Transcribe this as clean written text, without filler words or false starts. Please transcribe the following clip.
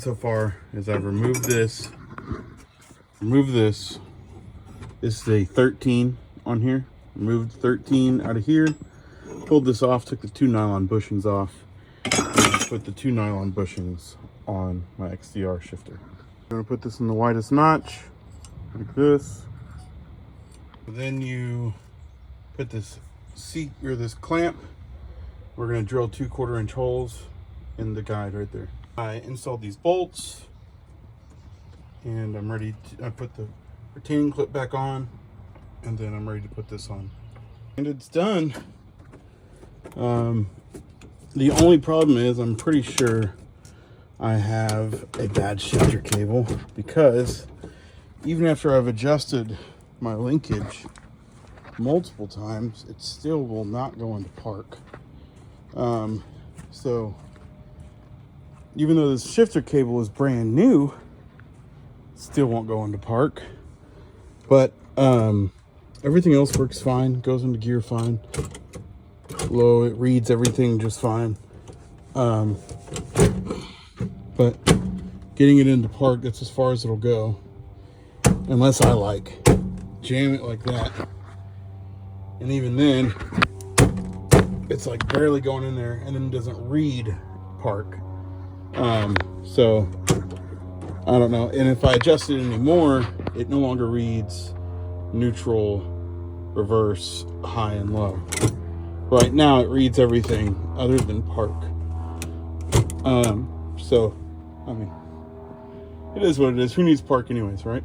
so far is I've removed this. This is a 13 on here. Removed 13 out of here. Pulled this off, took the 2 nylon bushings off. And put the 2 nylon bushings on my XDR shifter. I'm gonna put this in the widest notch, like this. Then you put this seat or this clamp. We're gonna drill 2 1/4-inch holes in the guide right there. I installed these bolts, and I'm ready to. I put the retaining clip back on, and then I'm ready to put this on. And it's done. The only problem is I'm pretty sure I have a bad shifter cable, because even after I've adjusted my linkage multiple times, it still will not go into park. So even though this shifter cable is brand new, it still won't go into park. But everything else works fine, goes into gear fine. Low, it reads everything just fine. But getting it into park, that's as far as it'll go, unless I like jam it like that. And even then, it's like barely going in there, and then it doesn't read park. So I don't know. And if I adjust it anymore, it no longer reads neutral, reverse, high, and low. Right now it reads everything other than park. So I mean, it is what it is. Who needs park anyways, right?